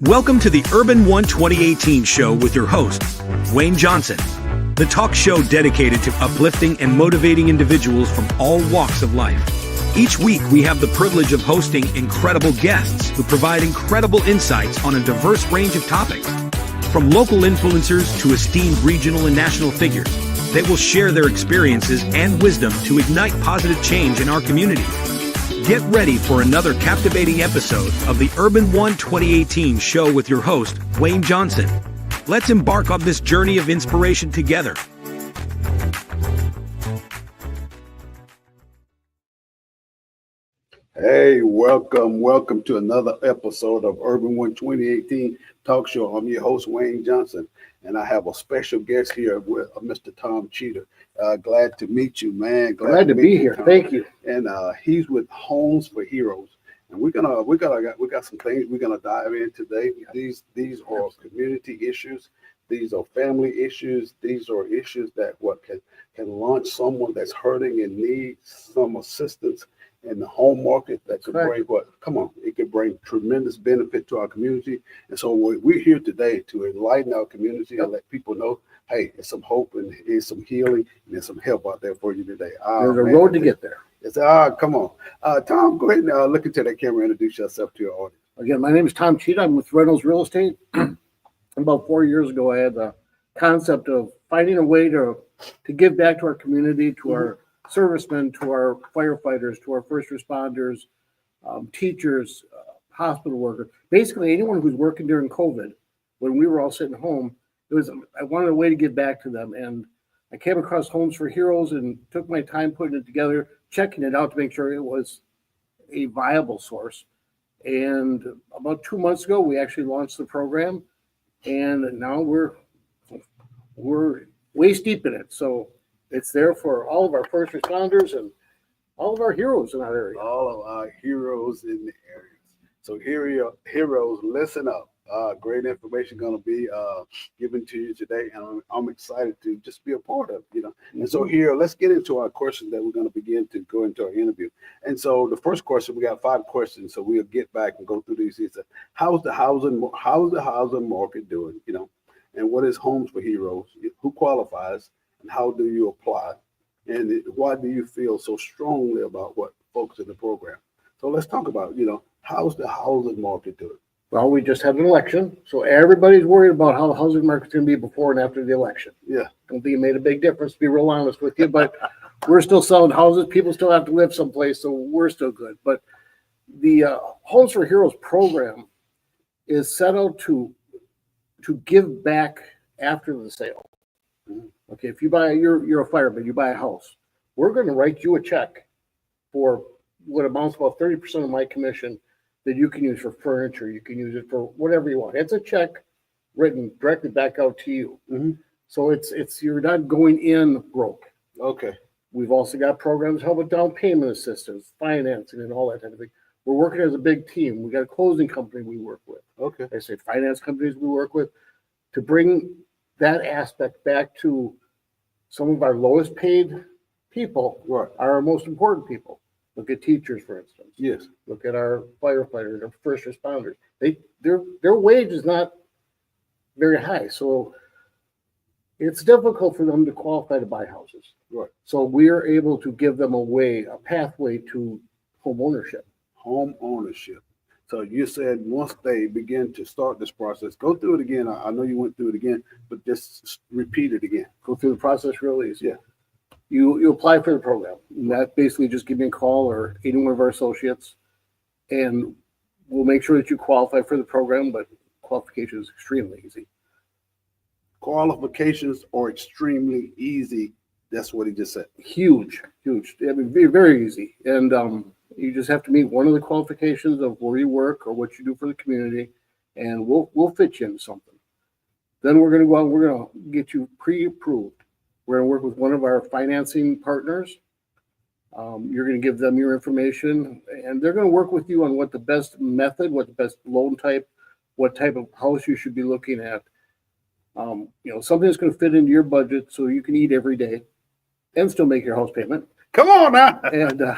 Welcome to the Urbanone 2018 show with your host, Wayne Johnson, the talk show dedicated to uplifting and motivating individuals from all walks of life. Each week, we have the privilege of hosting incredible guests who provide incredible insights on a diverse range of topics. From local influencers to esteemed regional and national figures, they will share their experiences and wisdom to ignite positive change in our community. Get ready for another captivating episode of the Urbanone 2018 show with your host, Wayne Johnson. Let's embark on this journey of inspiration together. Hey, welcome to another episode of Urbanone 2018 talk show. I'm your host, Wayne Johnson, and I have a special guest here with Mr. Tom Tschida. Glad to meet you, man. Glad to be here. Tom. Thank you. And he's with Homes for Heroes, and we got some things we're gonna dive in today. These are community issues. These are family issues. These are issues that can launch someone that's hurting and needs some assistance in the home market that could bring it could bring tremendous benefit to our community. And so we're here today to enlighten our community and let people know, hey, there's some hope and there's some healing and there's some help out there for you today. There's a road to get there. It's come on. Tom, go ahead and look into that camera and introduce yourself to your audience. Again, my name is Tom Tschida. I'm with Reynolds Real Estate. About 4 years ago, I had the concept of finding a way to give back to our community, to our servicemen, to our firefighters, to our first responders, teachers, hospital workers, basically anyone who's working during COVID. When we were all sitting home, I wanted a way to give back to them. And I came across Homes for Heroes and took my time putting it together, checking it out to make sure it was a viable source. And about 2 months ago, we actually launched the program, and now we're waist deep in it. So it's there for all of our first responders and all of our heroes in that area. All of our heroes in the areas. So heroes, listen up. Great information going to be given to you today, and I'm excited to just be a part of it, And so here, let's get into our questions that we're going to begin to go into our interview. And so the first question, we got 5 questions, so we'll get back and go through these. How's the housing market doing? And what is Homes for Heroes? Who qualifies? And how do you apply? And why do you feel so strongly about what folks in the program? So let's talk about, how's the housing market doing? Well, we just had an election, so everybody's worried about how the housing market's going to be before and after the election. Yeah. Don't think it made a big difference, to be real honest with you, but we're still selling houses. People still have to live someplace, so we're still good. But the Homes for Heroes program is set out to give back after the sale. Okay, if you're a fireman, you buy a house, we're going to write you a check for what amounts to about 30% of my commission that you can use for furniture. You can use it for whatever you want. It's a check written directly back out to you. Mm-hmm. So it's you're not going in broke. Okay. We've also got programs to help with down payment assistance, financing, and all that type of thing. We're working as a big team. We got a closing company we work with. Okay. I say finance companies we work with to bring that aspect back to some of our lowest paid people, are our most important people. Look at teachers, for instance. Yes. Look at our firefighters, our first responders. Their wage is not very high, so it's difficult for them to qualify to buy houses. Right. So we are able to give them a pathway to home ownership. Home ownership. So you said once they begin to start this process, go through it again. I know you went through it again, but just repeat it again. Go through the process real easy. Yeah. You apply for the program. And that basically just give me a call or any one of our associates, and we'll make sure that you qualify for the program, but qualification is extremely easy. Qualifications are extremely easy. That's what he just said. Huge. I mean, very easy. And you just have to meet one of the qualifications of where you work or what you do for the community, and we'll fit you into something. Then we're going to go out and we're going to get you pre-approved. We're going to work with one of our financing partners. You're going to give them your information, and they're going to work with you on what the best method, what the best loan type, what type of house you should be looking at. Something that's going to fit into your budget so you can eat every day and still make your house payment. Come on now. And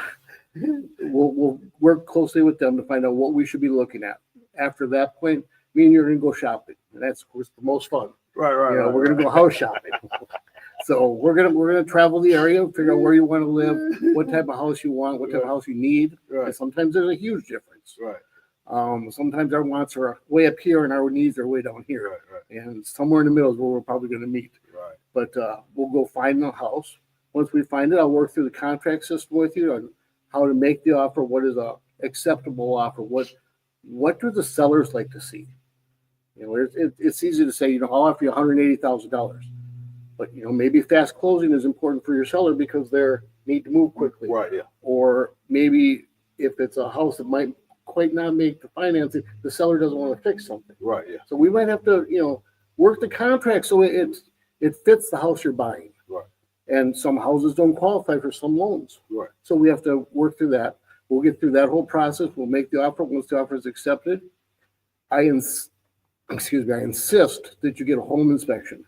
we'll work closely with them to find out what we should be looking at. After that point, me and you're going to go shopping. And that's, of course, the most fun. Right. We're going to go house shopping. So we're gonna travel the area, figure out where you want to live, what type of house you want, what type of house you need. Right. And sometimes there's a huge difference. Right. Sometimes our wants are way up here and our needs are way down here. Right. And somewhere in the middle is where we're probably going to meet. Right. But we'll go find the house. Once we find it, I'll work through the contract system with you on how to make the offer, what is a acceptable offer, what do the sellers like to see. It's easy to say, I'll offer you $180,000. But, maybe fast closing is important for your seller because they need to move quickly. Right, yeah. Or maybe if it's a house that might quite not make the financing, the seller doesn't want to fix something. Right, yeah. So we might have to, work the contract so it fits the house you're buying. Right. And some houses don't qualify for some loans. Right. So we have to work through that. We'll get through that whole process. We'll make the offer. Once the offer is accepted, I insist that you get a home inspection.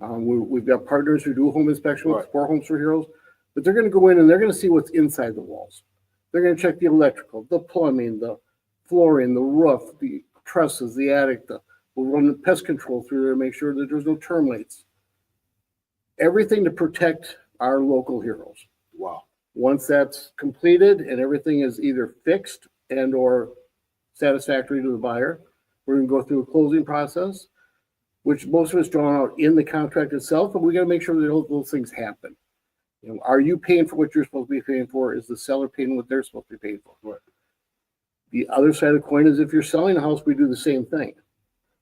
We've got partners who do home inspection with Right. for Homes for Heroes, but they're going to go in and they're going to see what's inside the walls. They're going to check the electrical, the plumbing, the flooring, the roof, the trusses, the attic. We'll run the pest control through there to make sure that there's no termites. Everything to protect our local heroes. Wow. Once that's completed and everything is either fixed and or satisfactory to the buyer, we're going to go through a closing process, which most of it's drawn out in the contract itself, but we got to make sure that those things happen. Are you paying for what you're supposed to be paying for? Is the seller paying what they're supposed to be paying for? Right. The other side of the coin is if you're selling a house, we do the same thing.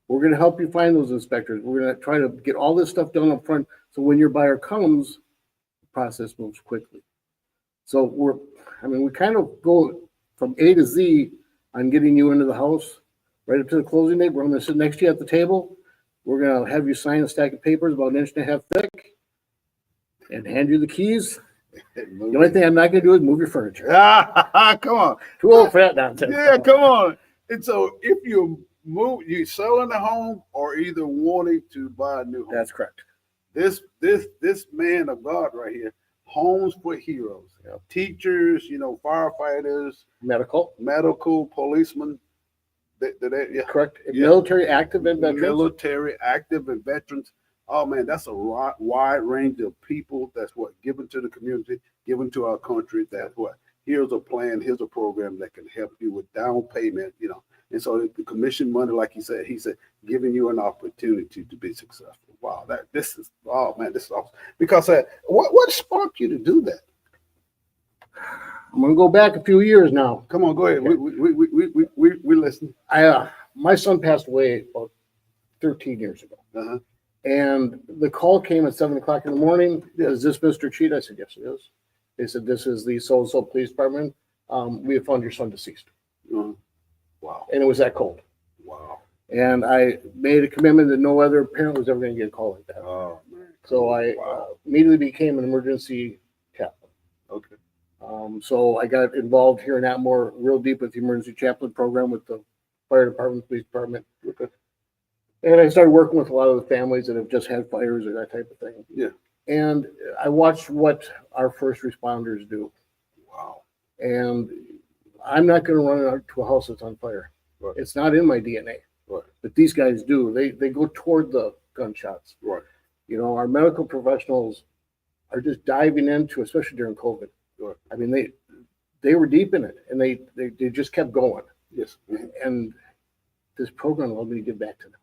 We're going to help you find those inspectors. We're going to try to get all this stuff done up front, so when your buyer comes, the process moves quickly. So we kind of go from A to Z on getting you into the house, right up to the closing date. We're going to sit next to you at the table. We're going to have you sign a stack of papers about 1.5 inches thick and hand you the keys. The only thing I'm not going to do is move your furniture. Come on. Too old for that nonsense. Yeah, come on. And so if you selling a home or either wanting to buy a new home. That's correct. This man of God right here, Homes for Heroes. Yep. Teachers, firefighters, medical, policemen. Yeah. Correct. Yeah. Military active and veterans. Military active and veterans. Oh man, that's a wide range of people. That's given to the community, given to our country. That's what. Here's a plan. Here's a program that can help you with down payment. And so the commission money, like he said, giving you an opportunity to be successful. Wow, this is awesome. Because what sparked you to do that? I'm going to go back a few years now. Come on, go ahead. Okay. We listen. My son passed away about 13 years ago. Uh-huh. And the call came at 7:00 in the morning. Is this Mr. Tschida? I said, yes, it is. They said, this is the so-and-so police department. We have found your son deceased. Uh-huh. Wow. And it was that cold. Wow. And I made a commitment that no other parent was ever going to get a call like that. Oh, man. So I immediately became an emergency chaplain. Okay. So I got involved here in Atmore real deep with the emergency chaplain program with the fire department, police department. Okay. And I started working with a lot of the families that have just had fires or that type of thing. Yeah. And I watched what our first responders do. Wow. And I'm not going to run out to a house that's on fire. Right. It's not in my DNA. Right. But these guys do. They go toward the gunshots. Right. Our medical professionals are just diving into, especially during COVID. Right. I mean, they were deep in it, and they just kept going. Yes. And this program allowed me to give back to them.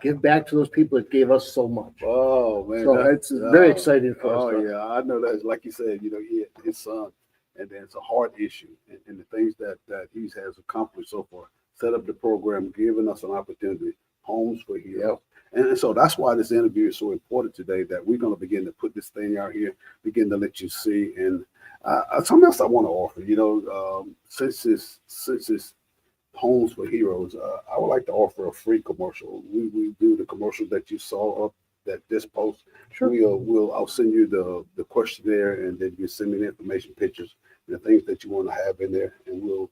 Give back to those people that gave us so much. Oh man. So it's very exciting for us. Oh yeah, I know that. Like you said, he had his son, and then it's a heart issue, and the things that he has accomplished so far. Set up the program, giving us an opportunity, Homes for Heroes. Yep. And so that's why this interview is so important today, that we're going to begin to put this thing out here, begin to let you see. And something else I want to offer, since it's Homes for Heroes, I would like to offer a free commercial. We do the commercial that you saw up that this post. Sure. I'll send you the questionnaire, and then you send me the information, pictures, the things that you want to have in there, and we'll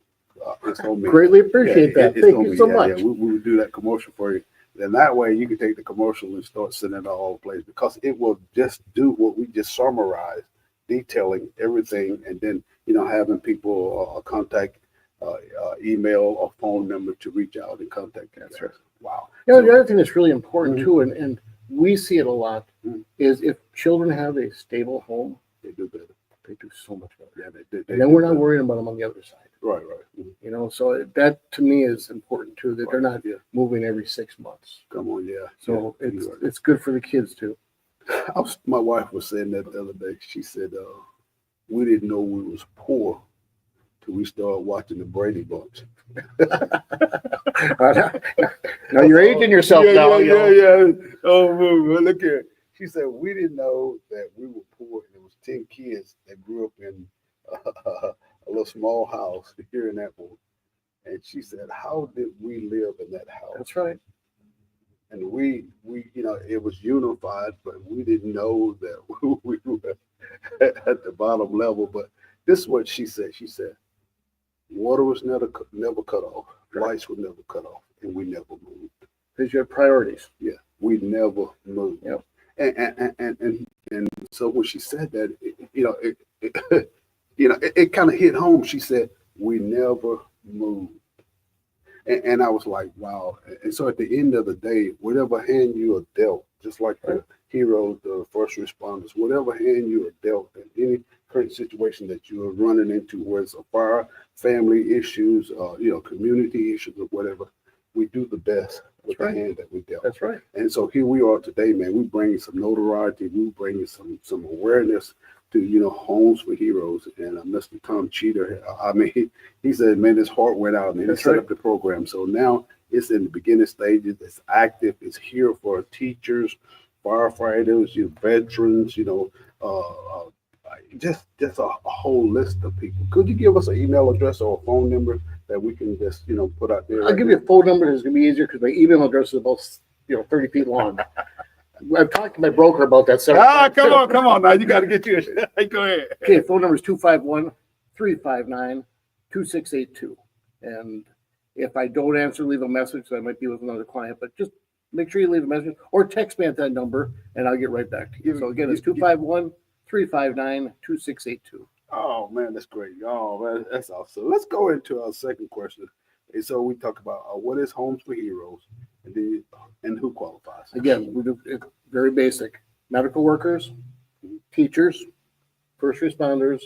it's on me. Greatly appreciate that. Thank you so much. Yeah, we will do that commercial for you. Then that way you can take the commercial and start sending it all over the place, because it will just do what we just summarized, detailing everything, and then having people contact email or phone number to reach out and contact you. That's right. Wow. You know, the other thing that's really important Mhm. too, and we see it a lot, Mhm. is if children have a stable home, They do better. they do so much better. Yeah, they And do then we're not better. worrying about them on the other side. Right, right. Mhm. You know, so that to me is important too, that they're not Yeah. moving every 6 months. Come on, yeah. So yeah, it's good for the kids too. my wife was saying that the other day. She said, we didn't know we was poor till we started watching the Brady Bunch. Now you're aging yourself yeah, now. Yeah, yeah. Oh, well, look here. She said, we didn't know that we were poor. And it was 10 kids that grew up in a little small house here in Atmore. And she said, how did we live in that house? That's right. And we, it was unified, but we didn't know that we were at the bottom level. But this is what she said. She said, water was never cut off. Right. Lights were never cut off. And we never moved. Because you have priorities. Yeah, we never moved. Yep. And so when she said that, it kind of hit home. She said, we never moved. And I was like, wow. And so at the end of the day, whatever hand you are dealt, just like the heroes, the first responders, whatever hand you are dealt in any current situation that you are running into, whether it's a fire, family issues, community issues or whatever, we do the best with the hand that we dealt. That's right. And so here we are today, man. We bring some notoriety. We bring some awareness to, Homes for Heroes. And Mr. Tom Tschida, I mean, he said, man, his heart went out and he set up the program. So now it's in the beginning stages. It's active. It's here for teachers, firefighters, veterans, just a whole list of people. Could you give us an email address or a phone number that we can just, put out there? I'll give you a phone number. It's going to be easier because my email address is about 30 feet long. I've talked to my broker about that several times. Come on now. You got to get you. Go ahead. Okay, phone number is 251-359-2682. And if I don't answer, leave a message. I might be with another client, but just make sure you leave a message or text me at that number and I'll get right back to you. So again, it's 251-359-2682. Oh, man, that's great. Oh, man, that's awesome. Let's go into our second question. And so we talk about what is Homes for Heroes and who qualifies. Again, we do it very basic. Medical workers, teachers, first responders,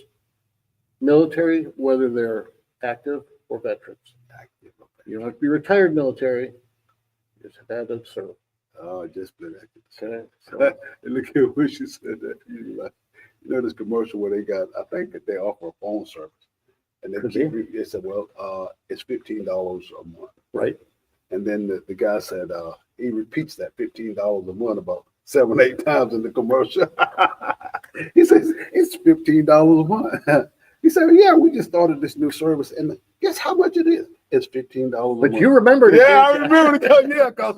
military, whether they're active or veterans. Active. Okay. You don't have to be retired military. You just have had to serve. Oh, just been active. Okay. So, And look at what you said that. This commercial where they got, I think that they offer a phone service. And they said, well, it's $15 a month. right. And then the guy said, he repeats that $15 a month about 7-8 times in the commercial. He says, it's $15 a month. He said, yeah, we just started this new service. And guess how much it is? It's $15 a month. But you remember it. Yeah, I remember it. Yeah, because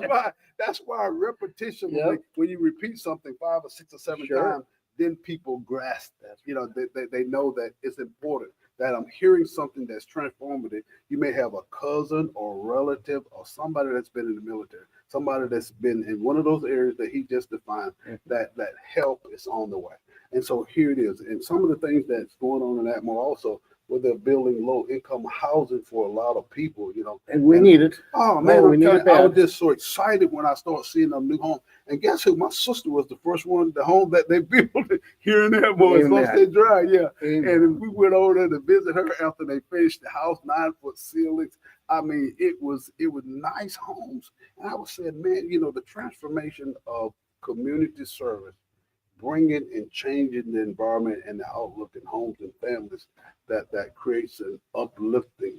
that's why repetition, Yep. when you repeat something 5 or 6 or 7 times, then people grasp that. They know that it's important, that I'm hearing something that's transformative. You may have a cousin or relative or somebody that's been in the military, somebody that's been in one of those areas that he just defined, that help is on the way. And so here it is. And some of the things that's going on in Atmore also, where they're building low-income housing for a lot of people, And we need it. Oh, man, we need it I was bad. just so excited when I started seeing a new home. And guess who? My sister was the first one, the home that they built here in Atmore, Sunset Drive, yeah. Amen. And we went over there to visit her after they finished the house, 9-foot ceilings. I mean, it was nice homes. And I was saying, man, the transformation of community service, bringing and changing the environment and the outlook in homes and families, that creates an uplifting.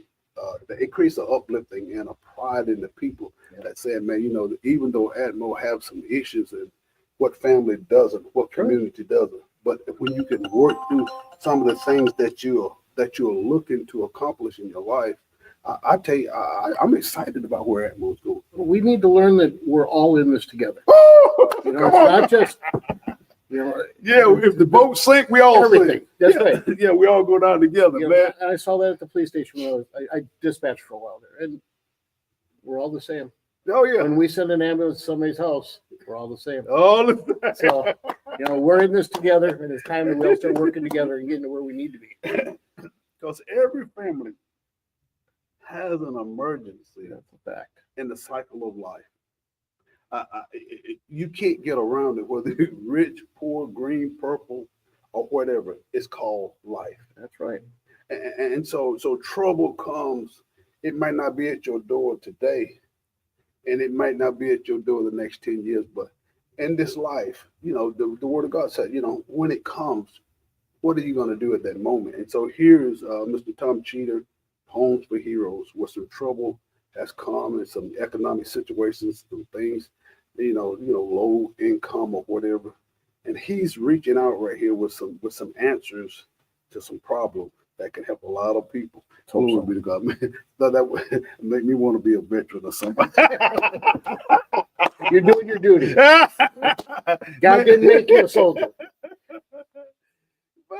It creates an uplifting and a pride in the people that say, man, even though Atmore have some issues and what family doesn't, what community doesn't, but when you can work through some of the things that you're looking to accomplish in your life, I tell you, I'm excited about where Atmore's going. We need to learn that we're all in this together. Come It's on. not just, Yeah, if the boat sink, we all everything. sink. That's Yeah. right. Yeah, we all go down together, man. And I saw that at the police station when I dispatched for a while there, and we're all the same. Oh yeah. When we send an ambulance to somebody's house, we're all the same. All So, we're in this together, and it's time that we all start working together and getting to where we need to be. because every family has an emergency That's a fact. in the cycle of life. You can't get around it, whether you're rich, poor, green, purple, or whatever. It's called life. That's right. And so trouble comes. It might not be at your door today, and it might not be at your door the next 10 years, but in this life, the word of God said, when it comes, what are you going to do at that moment? And so here's Mr. Tom Tschida, Homes for Heroes, where some trouble has come and some economic situations, some things, low income or whatever. And he's reaching out right here with some answers to some problems that can help a lot of people. Glory be to God, man. That would make me want to be a veteran or somebody. You're doing your duty. God didn't make you a soldier. But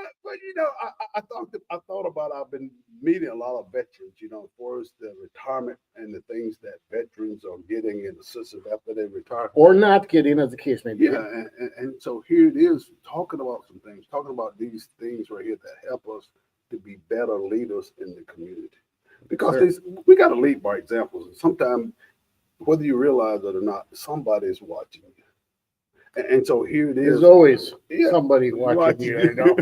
I thought about, I've been meeting a lot of veterans, as far as the retirement and the things that veterans are getting in assistance after they retire. Or not getting, as the case may be. Yeah, and so here it is, talking about some things, talking about these things right here that help us to be better leaders in the community. Because we got to lead by examples. And sometimes, whether you realize it or not, somebody is watching you. And so here it is. There's always somebody watching you. I know.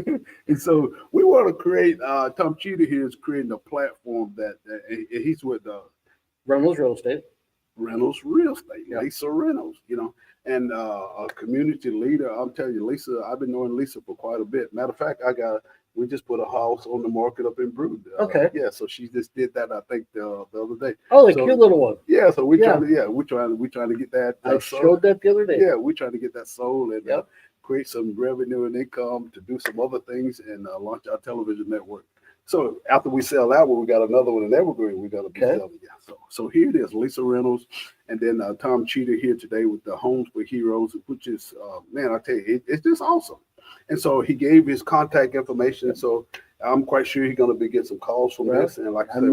And so we want to create, Tom Tschida here is creating a platform that he's with Reynolds Real Estate. Reynolds Real Estate, Yeah. Lisa Reynolds, and a community leader. I'm telling you, Lisa, I've been knowing Lisa for quite a bit. Matter of fact, we just put a house on the market up in Brood. Okay. Yeah, so she just did that, I think, the other day. Oh, the cute little one. Yeah, so we're trying to get that. I showed that the other day. Yeah, we're trying to get that sold and create some revenue and income to do some other things and launch our television network. So after we sell that one, we got another one in Evergreen. We're gonna be selling. Yeah. So here it is, Lisa Reynolds, and then Tom Tschida here today with the Homes for Heroes, which is man, I tell you, it's just awesome. And so he gave his contact information. So I'm quite sure he's gonna be getting some calls from this. And like I said,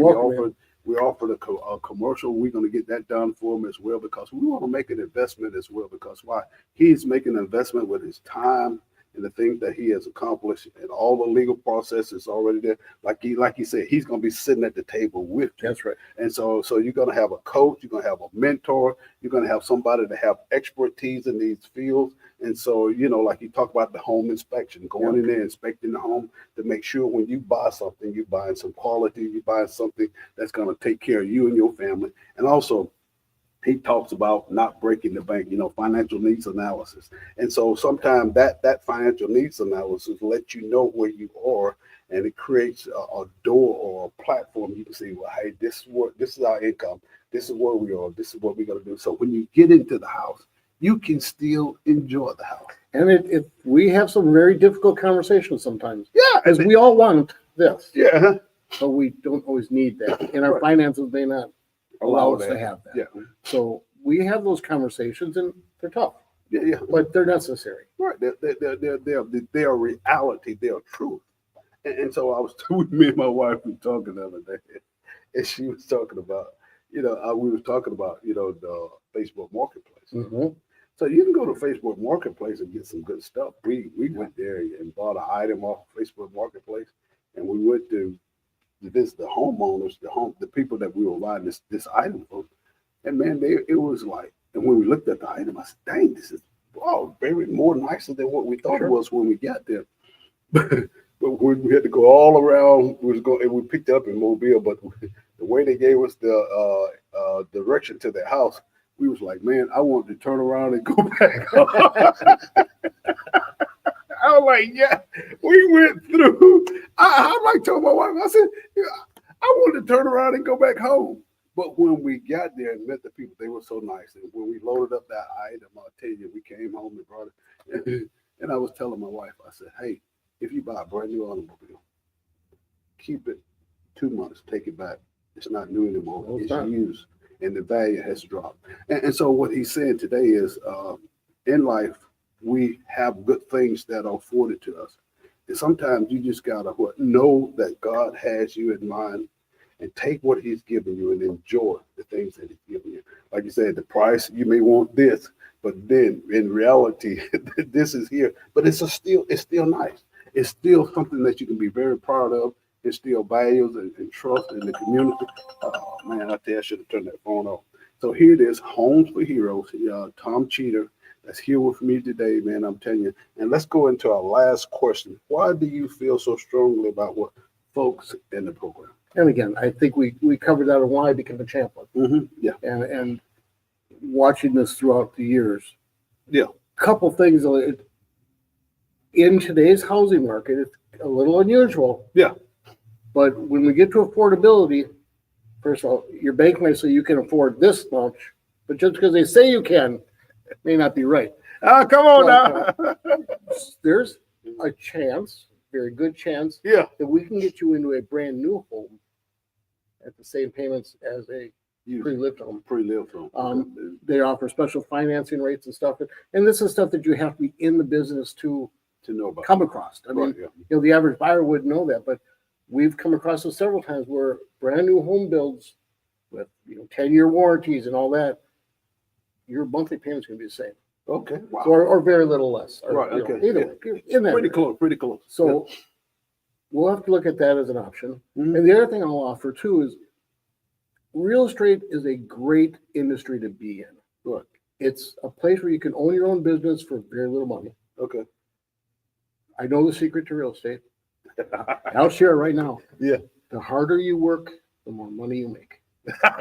we offered a commercial. We're going to get that done for him as well, because we want to make an investment as well. Because why? He's making an investment with his time and the things that he has accomplished, and all the legal process is already there. Like he said, he's going to be sitting at the table with you. That's right. And so you're going to have a coach, you're going to have a mentor, you're going to have somebody to have expertise in these fields. And so, like you talk about the home inspection, going in there, inspecting the home to make sure when you buy something, you're buying some quality, you're buying something that's going to take care of you and your family. And also, he talks about not breaking the bank, financial needs analysis. And so sometimes that financial needs analysis lets you know where you are, and it creates a door or a platform. You can say, well, hey, this is our income. This is where we are. This is what we're going to do. So when you get into the house, you can still enjoy the house. And we have some very difficult conversations sometimes. Yeah. Because we all want this. Yeah. But we don't always need that. And our finances may not allow us to have that. Yeah. So we have those conversations, and they're tough. Yeah. But they're necessary. Right. They're reality. They're truth. And so I was me and my wife were talking the other day, and she was talking about, we were talking about, the Facebook Marketplace. Mm-hmm. So you can go to Facebook Marketplace and get some good stuff. We went there and bought an item off Facebook Marketplace, and we went to visit the homeowners, the people that we were buying this item from. And man, it was like, and when we looked at the item, I said, dang, this is very more nicer than what we thought it was when we got there. But we had to go all around. We picked it up in Mobile, but the way they gave us the direction to their house, we was like, man, I wanted to turn around and go back. I was like, yeah, we went through. I like told my wife, I said, I wanted to turn around and go back home. But when we got there and met the people, they were so nice. And when we loaded up that item, I'll tell you, we came home and brought it. And I was telling my wife, I said, hey, if you buy a brand new automobile, keep it 2 months, take it back. It's not new anymore. It's used, and the value has dropped. And so what he's saying today is, in life, we have good things that are afforded to us. And sometimes you just gotta know that God has you in mind, and take what he's given you and enjoy the things that he's given you. Like you said, the price, you may want this, but then in reality, this is here. But it's still nice. It's still something that you can be very proud of. instill values and trust in the community. Oh man, I tell you, I should have turned that phone off. So here it is, Homes for Heroes. Tom Tschida that's here with me today, man. I'm telling you. And let's go into our last question. Why do you feel so strongly about what folks in the program? And again, I think we covered that on why I became a chaplain. Yeah. And watching this throughout the years. Yeah. Couple things in today's housing market, it's a little unusual. Yeah. But when we get to affordability, first of all, your bank might say you can afford this much, but just because they say you can, it may not be right. Come on now. There's a chance, very good chance, Yeah. that we can get you into a brand new home at the same payments as a pre-lived home. Pre-lived home. They offer special financing rates and stuff, and this is stuff that you have to be in the business to know about. come across. I mean, Right, yeah. you know, the average buyer wouldn't know that, but we've come across this several times where brand new home builds with 10-year warranties and all that, your monthly payment's going to be the same. Okay. Wow. Or very little less. Or, Right, okay, either way, in that Pretty range. close. Pretty close. So we'll have to look at that as an option. Mhm. And the other thing I'll offer too is real estate is a great industry to be in. Right. It's a place where you can own your own business for very little money. Okay. I know the secret to real estate. I'll share it right now. Yeah. The harder you work, the more money you make.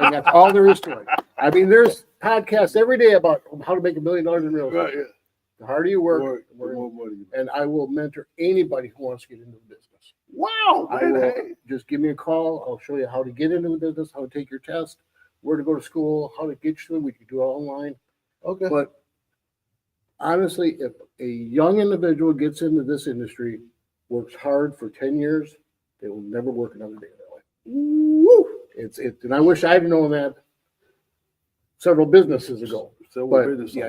And that's all there is to it. I mean, there's podcasts every day about how to make $1 million in real estate. Right. Yeah. The harder you work, the More more money. and I will mentor anybody who wants to get into the business. Wow. I Man, will hey. just give me a call. I'll show you how to get into the business, how to take your test, where to go to school, how to get you. We can do it online. Okay. But honestly, if a young individual gets into this industry, works hard for 10 years, they will never work another day of their life. Woo. And I wish I'd known that several businesses ago. So But business. yeah,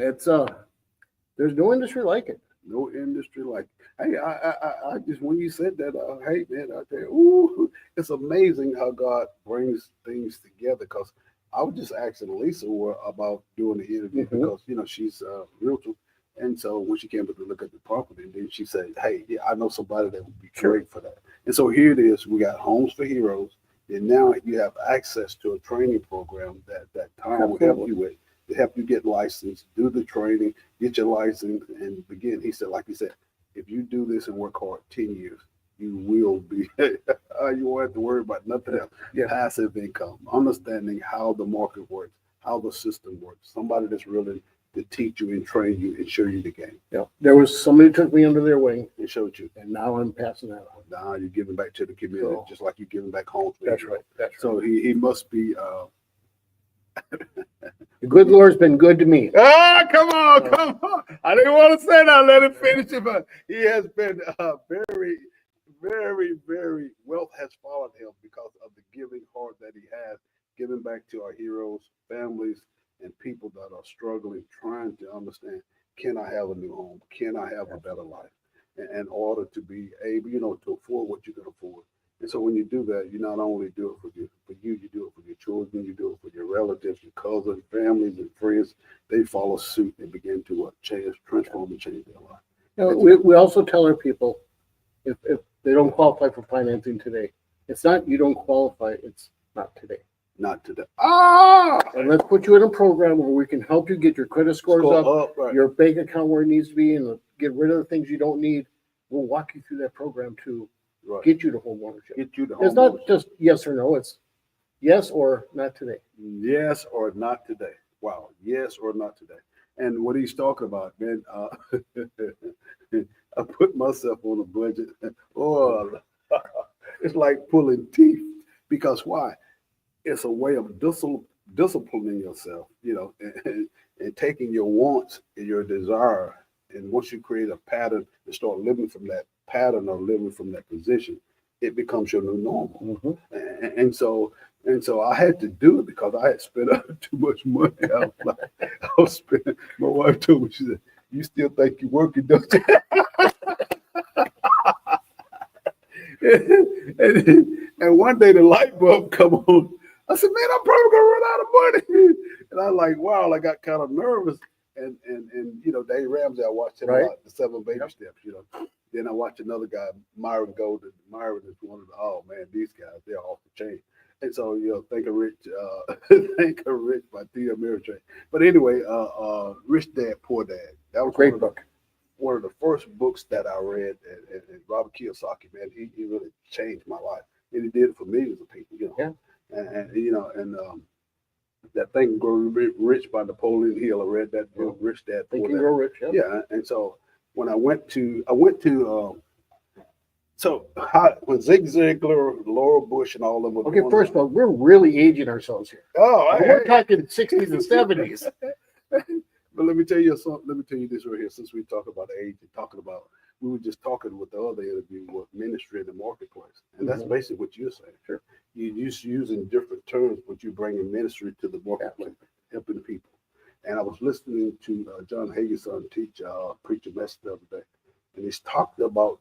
there's no industry like it. No industry like. Hey, I just when you said that, hey man, I tell you, ooh, it's amazing how God brings things together. Because I was just asking Lisa about doing the interview because she's a realtor, and so when she came to look at the property, and then she said, "Hey, yeah, I know somebody that would be great for that." And so here it is. We got Homes for Heroes, and now you have access to a training program that Tom will help you with. To help you get licensed, do the training, get your license, and begin. He said, like he said, if you do this and work hard 10 years, you will be, you won't have to worry about nothing else. Yeah. Passive income, understanding how the market works, how the system works. Somebody that's willing to teach you and train you and show you the game. Yeah. There was somebody who took me under their wing, And showed you. and now I'm passing that on. Now you're giving back to the community, So- just like you're giving back home. That's right. That's right. So he must be, The good Lord's been good to me. come on. I didn't want to say that. Let him finish it, but he has been very, very, very, wealth has followed him because of the giving heart that he has, giving back to our heroes, families, and people that are struggling, trying to understand, can I have a new home? Can I have a better life? In order to be able, to afford what you can afford. And so when you do that, you not only do it for you, you do it for your children, you do it for your relatives, your cousins, families, and friends. They follow suit and begin to transform and change their life. You know, we also tell our people if they don't qualify for financing today, it's not you don't qualify, it's not today. Not today. And let's put you in a program where we can help you get your credit scores up, right. your bank account where it needs to be, and get rid of the things you don't need. We'll walk you through that program to Right. get you to home ownership. Get you the It's home not just yes or no, it's yes or not today. Yes or not today. Wow. Yes or not today. And what he's talking about, man, I put myself on a budget. Oh, it's like pulling teeth. Because why? It's a way of disciplining yourself, and taking your wants and your desire. And once you create a pattern and start living from that pattern or living from that position, it becomes your new normal. And so I had to do it because I had spent too much money. I was spending. My wife told me, she said, "You still think you're working, don't you?" and one day the light bulb come on. I said, "Man, I'm probably gonna run out of money." And I like, wow, I got kind of nervous. And Dave Ramsey, I watched him a lot, the 7 baby steps, Then I watch another guy, Myron Golden. Myron is one of the, oh man, these guys, they're off the chain. And so, Think of Rich, Think of Rich by Thea Ameritrade. But anyway, Rich Dad, Poor Dad. That was Great book. One of the first books that I read, and Robert Kiyosaki, man, he really changed my life. And he did it for millions of people, Yeah. And that thing, Grow Rich by Napoleon Hill. I read that book, Rich Dad, Poor Think and Dad. Grow Rich. Yeah, and so when I went to when Zig Ziglar, Laura Bush, and all of them. Were Okay, going first of on- all, we're really aging ourselves here. oh, We're talking 60s and 70s. But let me tell you something. Let me tell you this right here. Since we talk about age and talking about, we were just talking with the other interview with ministry in the marketplace, and that's basically what you're saying. Sure. You're just using different terms, but you're bringing ministry to the marketplace, helping people. And I was listening to John Hageson preach a message the other day, and he's talked about.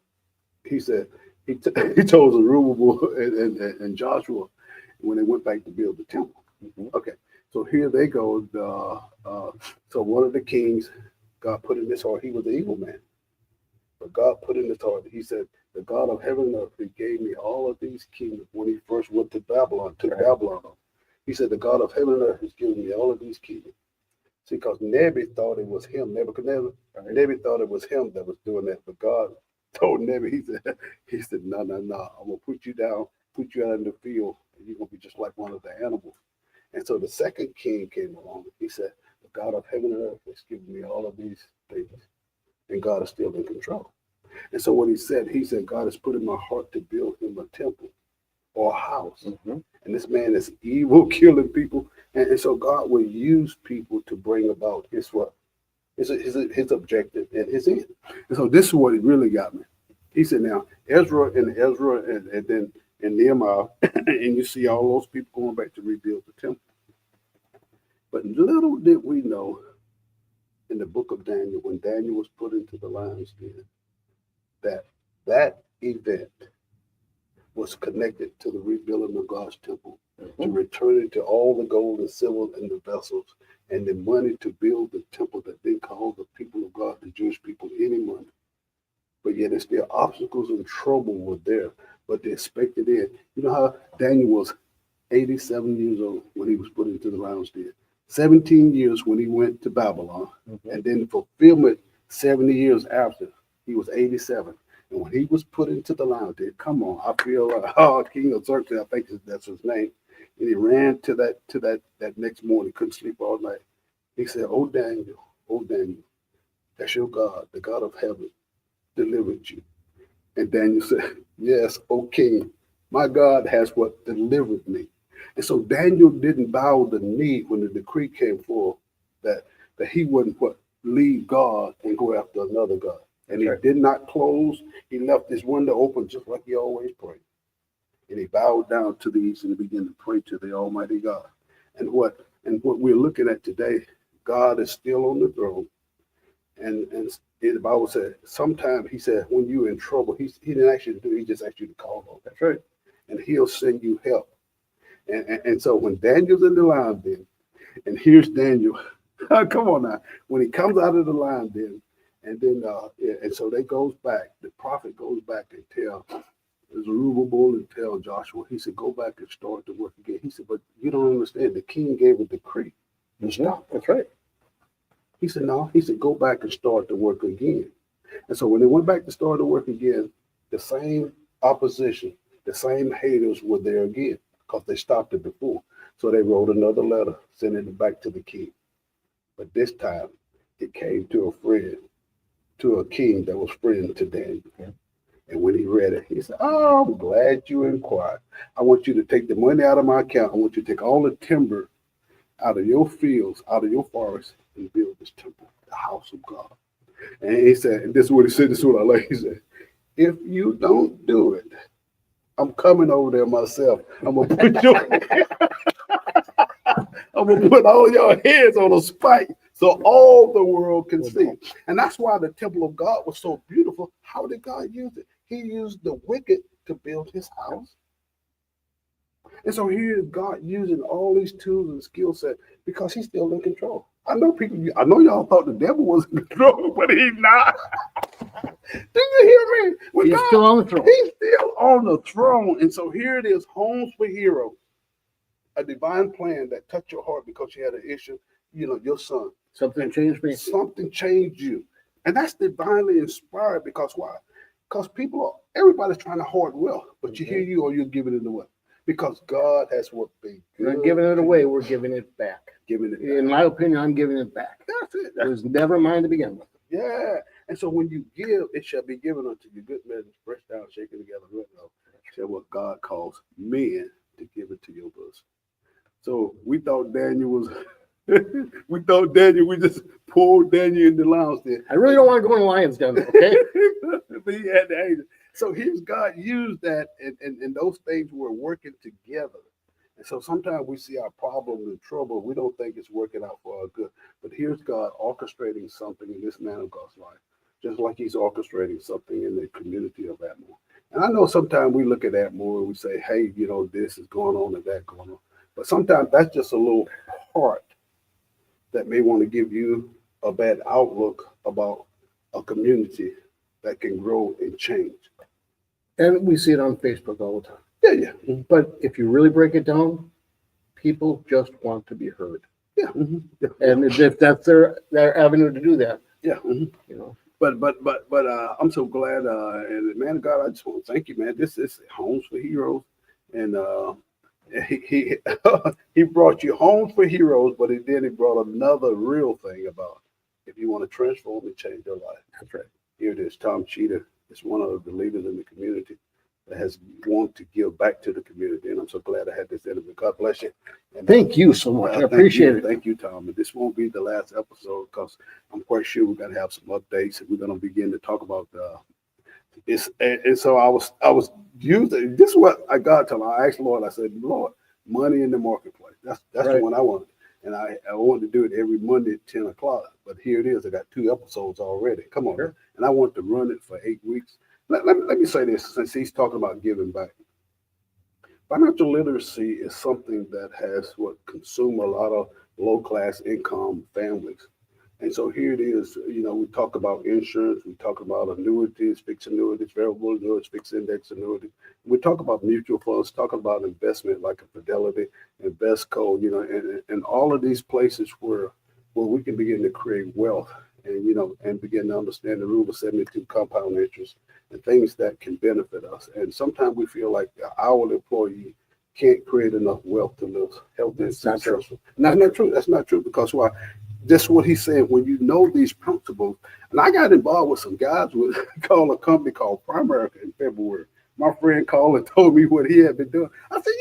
He said he told Zerubbabel and Joshua when they went back to build the temple. Okay, so here they go. So one of the kings, God put in his heart, he was an evil man. But God put in his heart, he said, the God of heaven and earth, he gave me all of these kingdoms when he first went to Babylon, Babylon. He said, the God of heaven and earth has given me all of these kingdoms. See, because Nebi thought it was him, Nebuchadnezzar. Nebi thought it was him that was doing that, but God told Nebi, he said, no, I'm gonna put you down, put you out in the field, and you're gonna be just like one of the animals. And so the second king came along. He said, the God of heaven and earth has given me all of these things, and God is still in control. And so what he said, God has put in my heart to build him a temple or a house. And this man is evil, killing people. And so God will use people to bring about his what? His objective and his end. And so this is what it really got me. He said, now, Ezra and then Nehemiah, and you see all those people going back to rebuild the temple. But little did we know in the book of Daniel, when Daniel was put into the lion's den, that event was connected to the rebuilding of God's temple, to return it to all the gold and silver and the vessels and the money to build the temple that didn't cause the people of God, the Jewish people, any money. But yet there's still obstacles and trouble were there, but they expected it. You know how Daniel was 87 years old when he was put into the lion's den, 17 years when he went to Babylon, and then the fulfillment 70 years after, he was 87. And when he was put into the lion's den, come on, I feel King of Xerxes, I think that's his name. And he ran to that next morning, couldn't sleep all night. He said, oh Daniel, that's your God, the God of heaven, delivered you. And Daniel said, yes, O king, my God has what delivered me. And so Daniel didn't bow the knee when the decree came forth that he wouldn't leave God and go after another God. And he did not close. He left his window open just like he always prayed. And he bowed down to the east and began to pray to the Almighty God. And what we're looking at today, God is still on the throne. And the Bible said, sometimes he said, when you're in trouble, he didn't ask you to do it, he just asked you to call on. That's right. And he'll send you help. And so when Daniel's in the lion den, and here's Daniel, come on now, when he comes out of the lion den, and then and so they goes back, the prophet goes back and tell Zerubbabel and tell Joshua, he said, go back and start the work again. He said, but you don't understand, the king gave a decree to stop. That's right. He said, no, he said, go back and start the work again. And so when they went back to start the work again, the same opposition, the same haters were there again because they stopped it before. So they wrote another letter, sending it back to the king. But this time it came to a friend, to a king that was friend to Daniel. Yeah. And when he read it, he said, oh, I'm glad you inquired. I want you to take the money out of my account. I want you to take all the timber out of your fields, out of your forest, and build this temple, the house of God. And he said, and this is what he said, this is what I like. He said, if you don't do it, I'm coming over there myself. I'm gonna put all your heads on a spike so all the world can see. And that's why the temple of God was so beautiful. How did God use it? He used the wicked to build his house. And so here is God using all these tools and skill set because he's still in control. I know y'all thought the devil was in control, but he's not. Do you hear me? When He's still on the throne. He's still on the throne. And so here it is, Homes for Heroes, a divine plan that touched your heart because you had an issue, your son. Something changed me. Something changed you. And that's divinely inspired because why? Because everybody's trying to hoard wealth, but you hear you or you're giving it away. Because God has what big. We're not giving it away, we're giving it back. Giving it back. In my opinion, I'm giving it back. That's it. It was never mine to begin with. Yeah. And so when you give, it shall be given unto you. Good measure, pressed down, shaken together, running over. Shall what God calls men to give it to your bosom. So we thought Daniel was, we just pulled Daniel in the lounge there. I really don't want to go in the lion's den, okay? But he had the angel. So here's God used that, and those things were working together. And so sometimes we see our problems and trouble. We don't think it's working out for our good. But here's God orchestrating something in this man of God's life, just like he's orchestrating something in the community of Atmore. And I know sometimes we look at Atmore and we say, hey, this is going on and that going on. But sometimes that's just a little part that may want to give you a bad outlook about a community that can grow and change. And we see it on Facebook all the time. Yeah. But if you really break it down, people just want to be heard. Yeah. And if that's their avenue to do that. Yeah. But I'm so glad, and man of God, I just want to thank you, man. This is Homes for Heroes, and he he brought you Homes for Heroes, but then he brought another real thing about if you want to transform and change your life. That's right. Here it is. Tom Tschida is one of the leaders in the community that has wanted to give back to the community, and I'm so glad I had this interview. God bless you. And thank you so much. I appreciate it. Thank you, Tom. And this won't be the last episode because I'm quite sure we're going to have some updates and we're going to begin to talk about this. And so I was using this is what I got to. I asked Lord. I said, Lord, money in the marketplace. That's right. The one I wanted, and I wanted to do it every Monday at 10 o'clock. But here it is. I got 2 episodes already. Come on, sure. And I want to run it for 8 weeks. Let me say this, since he's talking about giving back. Financial literacy is something that has consumed a lot of low-class income families. And so here it is, we talk about insurance, we talk about annuities, fixed annuities, variable annuities, fixed index annuities. We talk about mutual funds, talk about investment like a Fidelity, Investco, and all of these places where we can begin to create wealth and begin to understand the rule of 72 compound interest and things that can benefit us. And sometimes we feel like our employee can't create enough wealth to live healthy and successful. That's not true. That's not true because why? That's what he's saying. When you know these principles, and I got involved with some guys with called a company called Primerica in February. My friend called and told me what he had been doing. I said,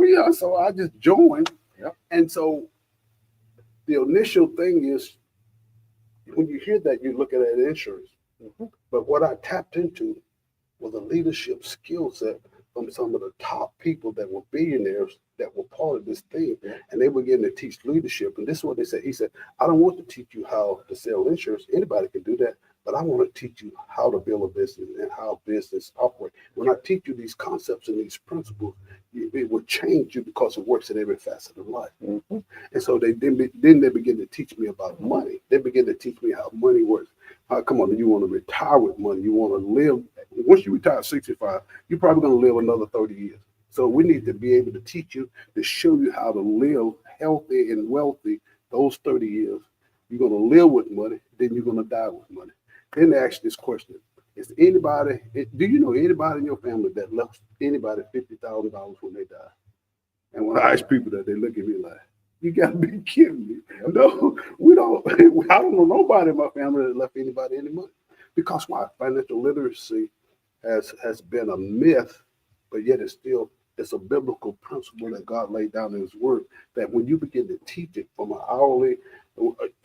yeah. So I just joined. Yep. And so the initial thing is, when you hear that, you look at that insurance. Mm-hmm. But what I tapped into was a leadership skill set from some of the top people that were billionaires that were part of this thing. And they were getting to teach leadership. And this is what they said. He said, I don't want to teach you how to sell insurance. Anybody can do that. But I want to teach you how to build a business and how business operates. When I teach you these concepts and these principles, it will change you because it works in every facet of life. Mm-hmm. And so they begin to teach me about money. They begin to teach me how money works. Come on, you want to retire with money. You want to live. Once you retire at 65, you're probably going to live another 30 years. So we need to be able to teach you, to show you how to live healthy and wealthy those 30 years. You're going to live with money, then you're going to die with money. Then they ask this question. Do you know anybody in your family that left anybody $50,000 when they die? And when I ask people that, they look at me like, you got to be kidding me. No, we don't. I don't know nobody in my family that left anybody any money. Because why? Financial literacy has been a myth, but yet it's a biblical principle that God laid down in his word, that when you begin to teach it from an hourly,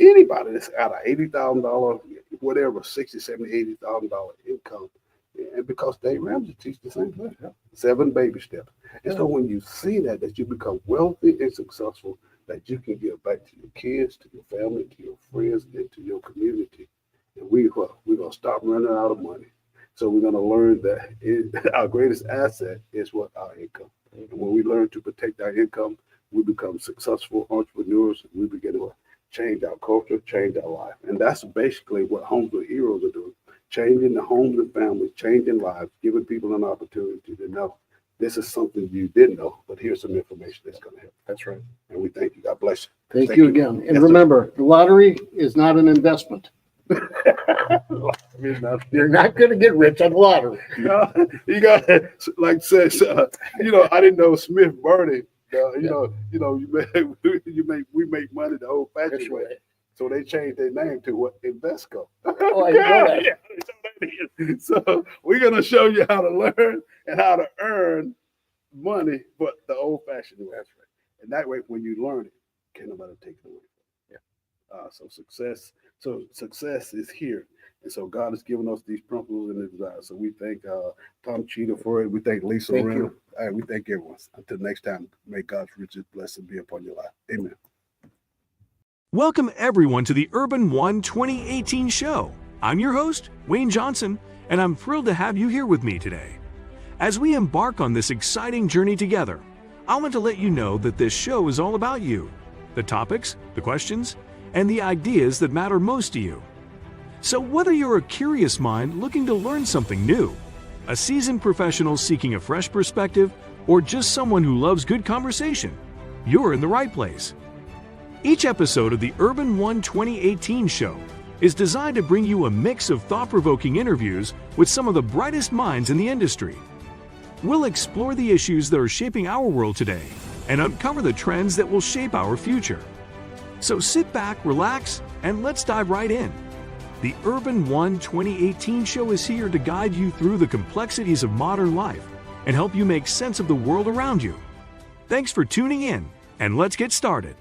anybody that's got an $80,000, whatever, $60,000, $70,000, $80,000 income, and because Dave Ramsey teaches the same thing, 7 baby steps. And so when you see that you become wealthy and successful, that you can give back to your kids, to your family, to your friends, and to your community. And we're going to stop running out of money. So we're going to learn that our greatest asset is our income. And when we learn to protect our income, we become successful entrepreneurs. We begin to change our culture, change our life. And that's basically what Homes with Heroes are doing. changing the homes and families, changing lives, giving people an opportunity to know this is something you didn't know, but here's some information that's going to help. That's right. And we thank you. God bless you. Thank you again. And Yes, sir. remember, the lottery is not an investment. You're not going to get rich on the lottery. You got, like says, I didn't know Smith Bernie. We make money the old-fashioned way. Right. So they changed their name to what? Invesco. Oh, I know that. Yeah. So we're gonna show you how to learn and how to earn money, but the old-fashioned way. That's right. And that way, when you learn it, can't nobody take it away. Yeah. Success is here. And so God has given us these principles and desires. So we thank Tom Tschida for it. We thank Lisa Thank Ram. you. We thank everyone. Until next time, may God's richest blessing be upon your life. Amen. Welcome everyone to the Urbanone 2018 show. I'm your host, Wayne Johnson, and I'm thrilled to have you here with me today. As we embark on this exciting journey together, I want to let you know that this show is all about you, the topics, the questions, and the ideas that matter most to you. So whether you're a curious mind looking to learn something new, a seasoned professional seeking a fresh perspective, or just someone who loves good conversation, you're in the right place. Each episode of the Urbanone 2018 show is designed to bring you a mix of thought-provoking interviews with some of the brightest minds in the industry. We'll explore the issues that are shaping our world today and uncover the trends that will shape our future. So sit back, relax, and let's dive right in. The Urbanone 2018 show is here to guide you through the complexities of modern life and help you make sense of the world around you. Thanks for tuning in, and let's get started.